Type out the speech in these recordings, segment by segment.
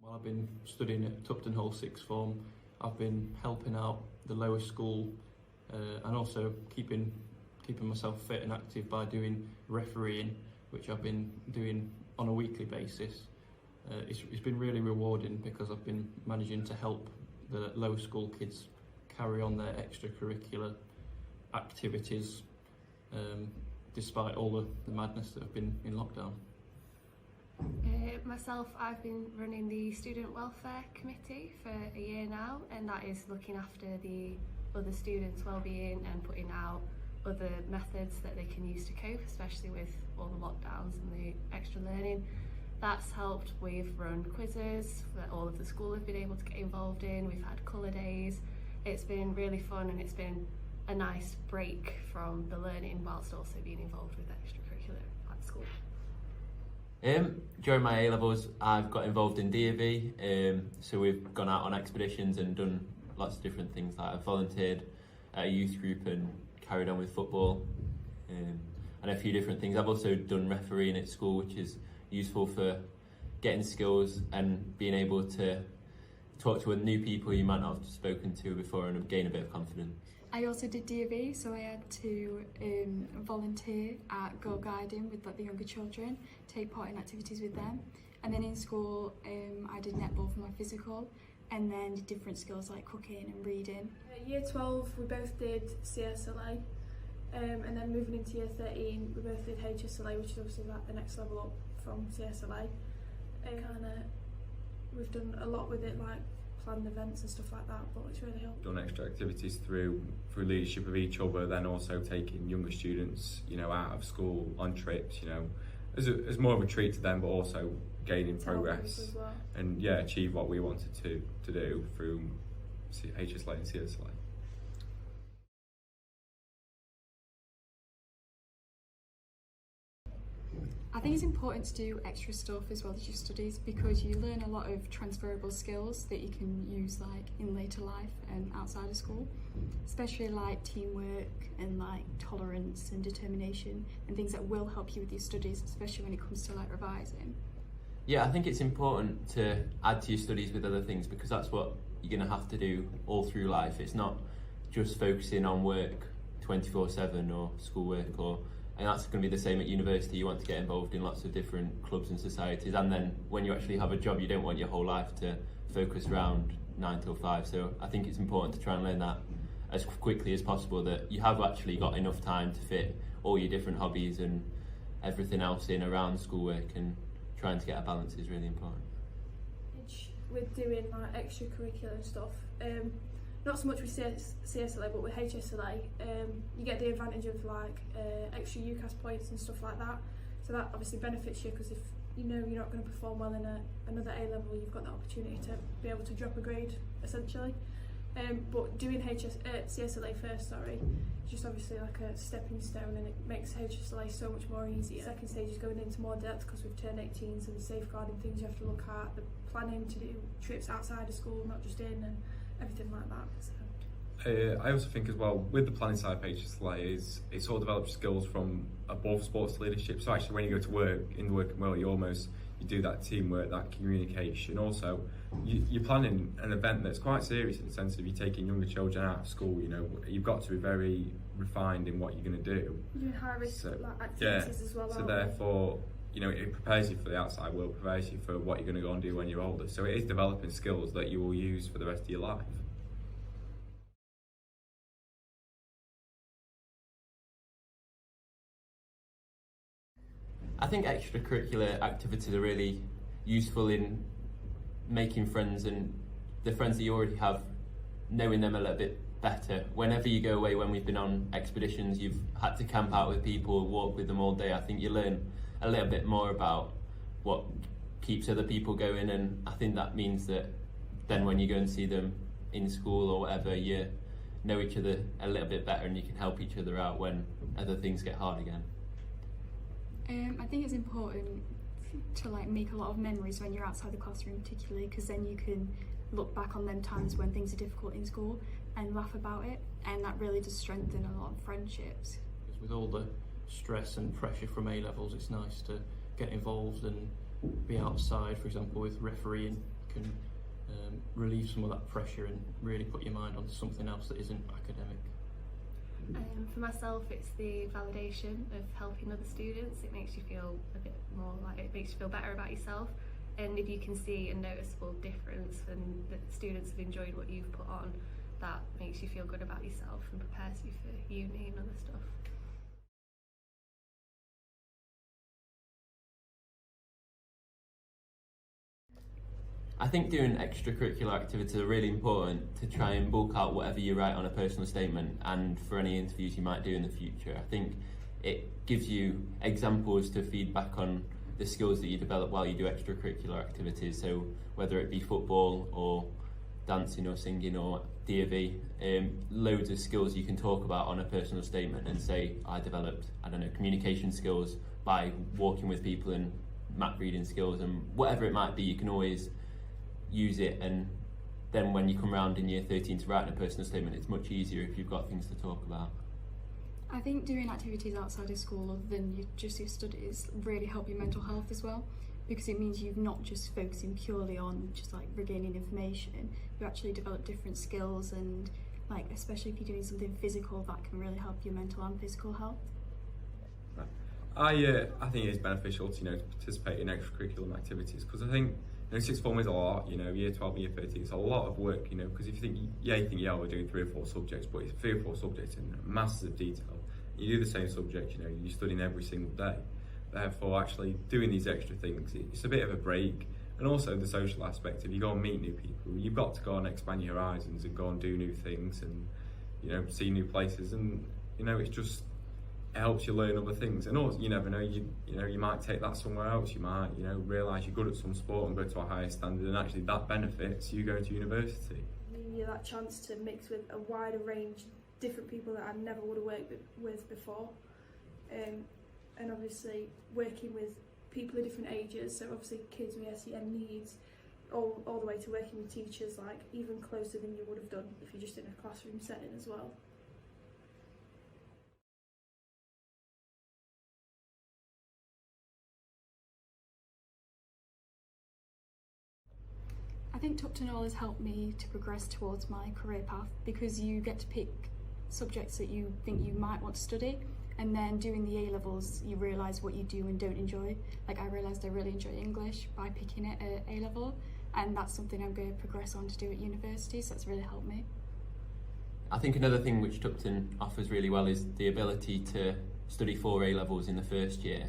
While I've been studying at Tupton Hall Sixth Form, I've been helping out the lower school and also keeping myself fit and active by doing refereeing, which I've been doing on a weekly basis. It's been really rewarding because I've been managing to help the lower school kids carry on their extracurricular activities despite all the madness that have been in lockdown. Myself, I've been running the Student Welfare Committee for a year now, and that is looking after the other students' wellbeing and putting out other methods that they can use to cope, especially with all the lockdowns and the extra learning. That's helped. We've run quizzes that all of the school have been able to get involved in. We've had colour days. It's been really fun, and it's been a nice break from the learning whilst also being involved with extracurricular at school. During my A-levels, I've got involved in DAV, so we've gone out on expeditions and done lots of different things. Like I've volunteered at a youth group and carried on with football, and a few different things. I've also done refereeing at school, which is useful for getting skills and being able to talk to new people you might not have spoken to before and gain a bit of confidence. I also did DAV, so I had to volunteer at Go Guiding with the younger children, take part in activities with them. And then in school, I did netball for my physical, and then did different skills like cooking and reading. Year 12, we both did CSLA, and then moving into year 13, we both did HSLA, which is obviously like the next level up from CSLA. We've done a lot with it, like planned events and stuff like that, but it's really helped. Done extra activities through leadership of each other, then also taking younger students, out of school on trips, as more of a treat to them, but also gaining progress as well. And achieve what we wanted to do through HSLA and CSLA. I think it's important to do extra stuff as well as your studies, because you learn a lot of transferable skills that you can use in later life and outside of school, especially like teamwork and tolerance and determination and things that will help you with your studies, especially when it comes to revising. Yeah, I think it's important to add to your studies with other things, because that's what you're going to have to do all through life. It's not just focusing on work 24/7 or schoolwork, and that's going to be the same at university. You want to get involved in lots of different clubs and societies, and then when you actually have a job, you don't want your whole life to focus around 9 till 5. So I think it's important to try and learn that as quickly as possible, that you have actually got enough time to fit all your different hobbies and everything else in around schoolwork, and trying to get a balance is really important. With doing extracurricular and stuff, not so much with CSLA, but with HSLA, you get the advantage of extra UCAS points and stuff like that. So that obviously benefits you, because if you're not going to perform well in another A level, you've got the opportunity to be able to drop a grade essentially. But doing CSLA first, just obviously like a stepping stone, and it makes HSLA so much more easier. Second stage is going into more depth, because we've turned 18, so the safeguarding things you have to look at, the planning to do trips outside of school, not just in, and everything like that. So. I also think as well, with the planning side of HSLA, it sort of develops skills from above sports leadership. So actually when you go to work, in the working world, you do that teamwork, that communication. Also, you're planning an event that's quite serious, in the sense of you're taking younger children out of school. You've got to be very refined in what you're going to do. You're doing high risk activities as well. So therefore, it prepares you for the outside world, prepares you for what you're going to go and do when you're older. So it is developing skills that you will use for the rest of your life. I think extracurricular activities are really useful in making friends, and the friends that you already have, knowing them a little bit better. Whenever you go away, when we've been on expeditions, you've had to camp out with people, walk with them all day. I think you learn a little bit more about what keeps other people going, and I think that means that then when you go and see them in school or whatever, you know each other a little bit better, and you can help each other out when other things get hard again. I think it's important to make a lot of memories when you're outside the classroom, particularly because then you can look back on them times when things are difficult in school and laugh about it, and that really does strengthen a lot of friendships. With all the stress and pressure from A levels, it's nice to get involved and be outside, for example with refereeing can relieve some of that pressure and really put your mind onto something else that isn't academic. For myself, it's the validation of helping other students. It makes you feel a bit more like, it makes you feel better about yourself. And if you can see a noticeable difference and that students have enjoyed what you've put on, that makes you feel good about yourself and prepares you for uni and other stuff. I think doing extracurricular activities are really important to try and bulk out whatever you write on a personal statement and for any interviews you might do in the future. I think it gives you examples to feed back on the skills that you develop while you do extracurricular activities. So whether it be football or dancing or singing or D&V, loads of skills you can talk about on a personal statement and say, I developed, I don't know, communication skills by walking with people and map reading skills, and whatever it might be, you can always use it. And then when you come around in year 13 to write a personal statement, it's much easier if you've got things to talk about. I think doing activities outside of school other than just your studies really help your mental health as well, because it means you're not just focusing purely on just like regaining information. You actually develop different skills, and like especially if you're doing something physical, that can really help your mental and physical health. I think it is beneficial to participate in extracurricular activities, because I think sixth form is a lot, year 12, year 13, it's a lot of work, because if you think, we're doing 3 or 4 subjects, but it's 3 or 4 subjects in masses of detail. You do the same subject, you're studying every single day. Therefore, actually doing these extra things, it's a bit of a break. And also the social aspect, if you go and meet new people, you've got to go and expand your horizons and go and do new things and, see new places. And, it's just, it helps you learn other things. And also, you never know, you might take that somewhere else. You might, realise you're good at some sport and go to a higher standard, and actually that benefits you going to university. You get that chance to mix with a wider range of different people that I never would have worked with before. And obviously working with people of different ages, so obviously kids with SEN needs, all the way to working with teachers like even closer than you would have done if you're just in a classroom setting as well. I think Tupton Hall has helped me to progress towards my career path, because you get to pick subjects that you think you might want to study, and then doing the A-levels you realise what you do and don't enjoy. Like I realised I really enjoy English by picking it at A-level, and that's something I'm going to progress on to do at university, so that's really helped me. I think another thing which Tupton offers really well is the ability to study 4 A-levels in the first year.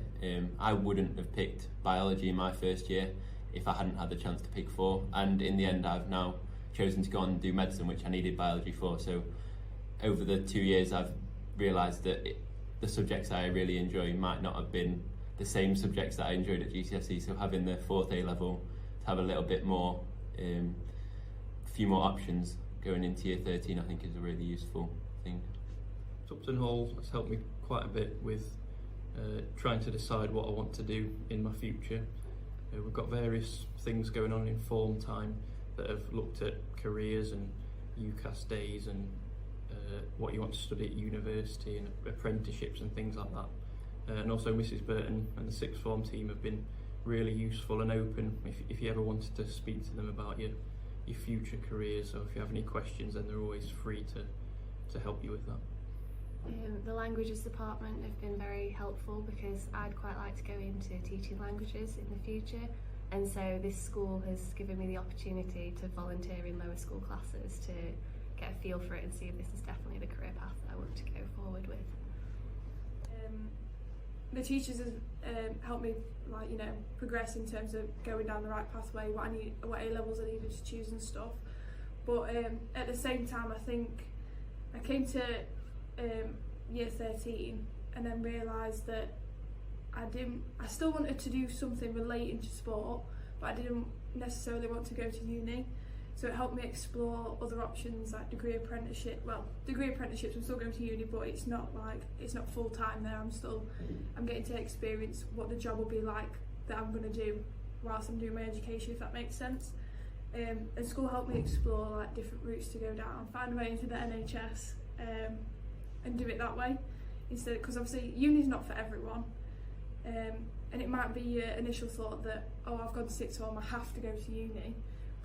I wouldn't have picked biology in my first year if I hadn't had the chance to pick 4, and in the end I've now chosen to go on and do medicine, which I needed biology for. So over the 2 years I've realised that the subjects I really enjoy might not have been the same subjects that I enjoyed at GCSE, so having the 4th A-level to have a little bit more, a few more options going into year 13, I think is a really useful thing. Tupton Hall has helped me quite a bit with trying to decide what I want to do in my future. We've got various things going on in form time that have looked at careers and UCAS days and what you want to study at university and apprenticeships and things like that. And also Mrs Burton and the sixth form team have been really useful and open if you ever wanted to speak to them about your future careers, or if you have any questions, then they're always free to help you with that. The languages department have been very helpful, because I'd quite like to go into teaching languages in the future, and so this school has given me the opportunity to volunteer in lower school classes to get a feel for it and see if this is definitely the career path that I want to go forward with. The teachers have helped me progress in terms of going down the right pathway, what A-levels I needed to choose and stuff. But at the same time, I think I came to year 13 and then realised that I still wanted to do something relating to sport, but I didn't necessarily want to go to uni. So it helped me explore other options like degree apprenticeships. I'm still going to uni, but it's not full time there. I'm getting to experience what the job will be like that I'm going to do whilst I'm doing my education, if that makes sense. And school helped me explore different routes to go down, find a way into the NHS, and do it that way instead, because obviously uni's not for everyone, and it might be your initial thought that, oh, I've gone to sixth form, I have to go to uni,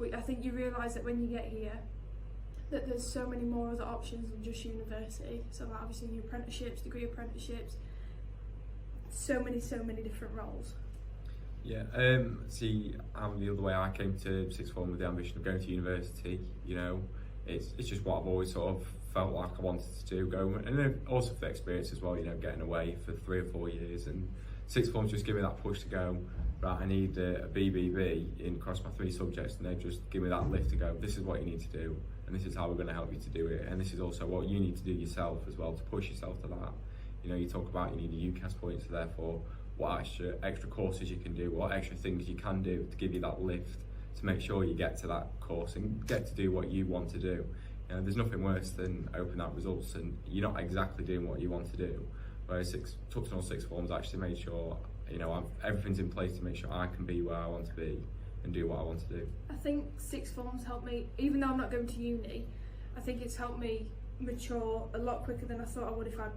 but I think you realise that when you get here that there's so many more other options than just university. So like obviously your apprenticeships, degree apprenticeships, so many different roles. Yeah, see, I'm the other way. I came to sixth form with the ambition of going to university. You know, it's just what I've always sort of felt like I wanted to do, and then also for the experience as well. You know, getting away for 3 or 4 years, and sixth form's just give me that push to go. Right, I need a BBB in across my 3 subjects, and they just give me that lift to go. This is what you need to do, and this is how we're going to help you to do it, and this is also what you need to do yourself as well to push yourself to that. You know, you talk about you need a UCAS points, so therefore what extra courses you can do, what extra things you can do to give you that lift to make sure you get to that course and get to do what you want to do. You know, there's nothing worse than opening out results and you're not exactly doing what you want to do. Whereas Tupton Hall Sixth Form's actually made sure, you know, everything's in place to make sure I can be where I want to be and do what I want to do. I think sixth form's helped me, even though I'm not going to uni, I think it's helped me mature a lot quicker than I thought I would if I'd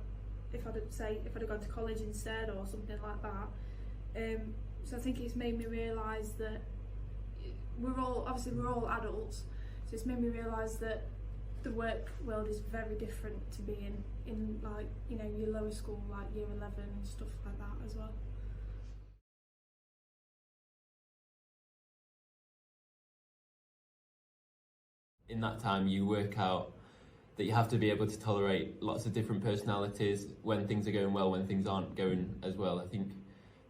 have gone to college instead or something like that. So I think it's made me realise that we're all adults, so it's made me realise that the work world is very different to being in like, you know, your lower school, like year 11 and stuff like that as well. In that time you work out that you have to be able to tolerate lots of different personalities when things are going well, when things aren't going as well. I think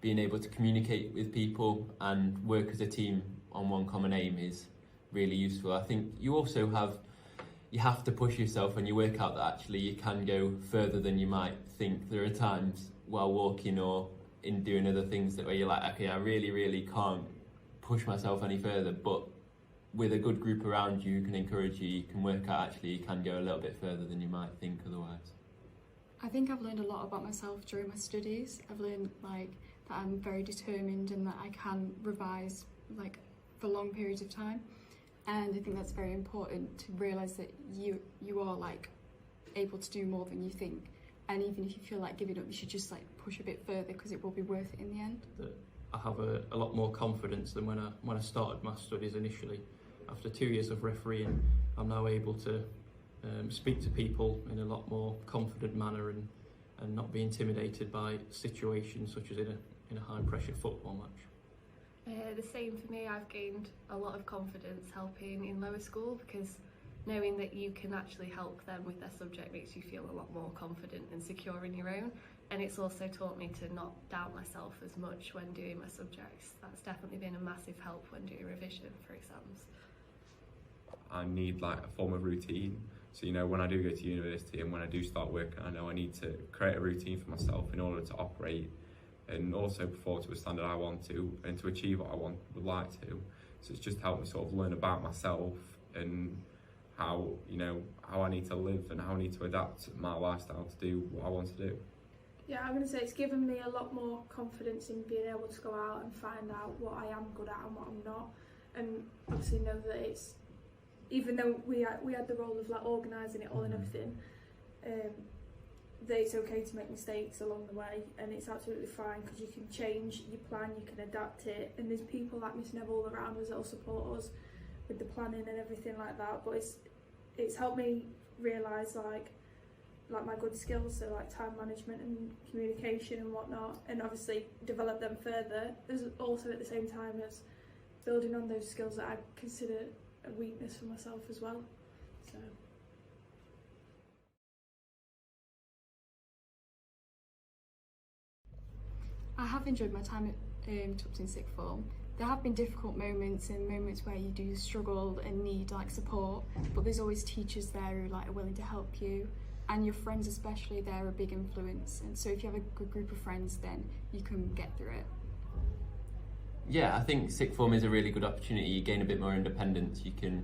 being able to communicate with people and work as a team on one common aim is really useful. I think you also have to push yourself when you work out that actually you can go further than you might think. There are times while walking or in doing other things that where you're like, okay, I really can't push myself any further, but with a good group around you who can encourage you, you can work out actually you can go a little bit further than you might think otherwise. I think I've learned a lot about myself during my studies. I've learned like that I'm very determined and that I can revise like for long periods of time. And I think that's very important to realise that you are like able to do more than you think. And even if you feel like giving up, you should just like push a bit further because it will be worth it in the end. That I have a lot more confidence than when I started my studies initially. After 2 years of refereeing, I'm now able to speak to people in a lot more confident manner and not be intimidated by situations such as in a high pressure football match. The same for me. I've gained a lot of confidence helping in lower school because knowing that you can actually help them with their subject makes you feel a lot more confident and secure in your own. And it's also taught me to not doubt myself as much when doing my subjects. That's definitely been a massive help when doing revision for exams. I need like a form of routine. So, you know, when I do go to university and when I do start working, I know I need to create a routine for myself in order to operate and also perform to a standard I want to and to achieve what I would like to. So it's just helped me sort of learn about myself and how I need to live and how I need to adapt my lifestyle to do what I want to do. Yeah, I'm going to say it's given me a lot more confidence in being able to go out and find out what I am good at and what I'm not, and obviously know that it's, even though we had the role of like organising it all and everything, that it's okay to make mistakes along the way, and it's absolutely fine because you can change your plan, you can adapt it, and there's people like Miss Neville around us that'll support us with the planning and everything like that. But it's helped me realise like my good skills, so like time management and communication and whatnot, and obviously develop them further. There's also at the same time as building on those skills that I consider a weakness for myself as well. So I have enjoyed my time at Tupton Sixth Form. There have been difficult moments and moments where you do struggle and need like support, but there's always teachers there who like are willing to help you, and your friends especially, they're a big influence, and so if you have a good group of friends then you can get through it. Yeah, I think sixth form is a really good opportunity. You gain a bit more independence. You can,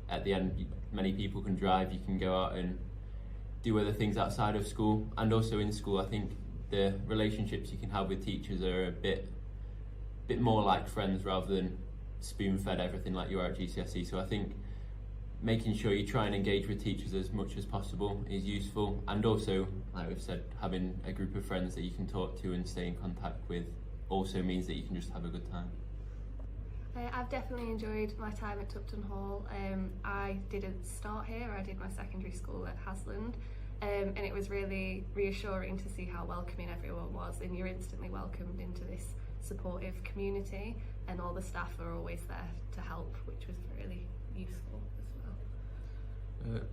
at the end, many people can drive, you can go out and do other things outside of school, and also in school I think the relationships you can have with teachers are a bit more like friends rather than spoon-fed everything like you are at GCSE. So I think making sure you try and engage with teachers as much as possible is useful, and also, like we've said, having a group of friends that you can talk to and stay in contact with also means that you can just have a good time. I've definitely enjoyed my time at Tupton Hall. I didn't start here, I did my secondary school at Hasland, and it was really reassuring to see how welcoming everyone was, and you're instantly welcomed into this supportive community, and all the staff are always there to help, which was really useful as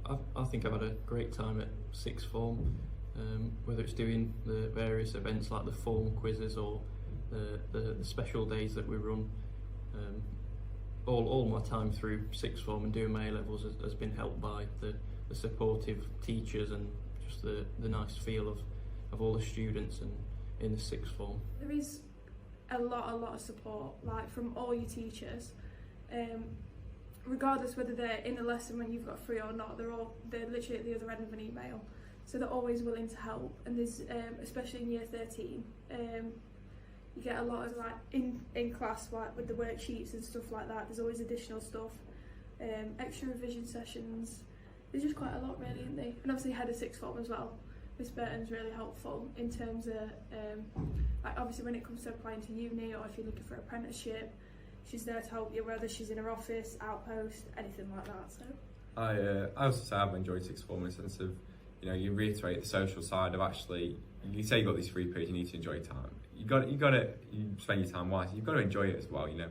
well. I think I've had a great time at Sixth Form, whether it's doing the various events like the form quizzes or the special days that we run. All my time through Sixth Form and doing my A-levels has been helped by the supportive teachers and just the nice feel of all the students and in the Sixth Form. There is a lot of support, like from all your teachers, regardless whether they're in a lesson when you've got free or not. They're literally at the other end of an email, so they're always willing to help. And there's especially in year 13, you get a lot of like in class, like with the worksheets and stuff like that. There's always additional stuff, extra revision sessions. There's just quite a lot really, isn't there? And obviously head of Sixth Form as well. Miss Burton's really helpful in terms of like obviously when it comes to applying to uni or if you're looking for an apprenticeship, she's there to help you, whether she's in her office, outpost, anything like that. So I also say I've enjoyed Sixth Form in the sense of, you know, you reiterate the social side of actually, you say you've got these free periods, you need to enjoy time. You spend your time wisely, you've got to enjoy it as well, you know.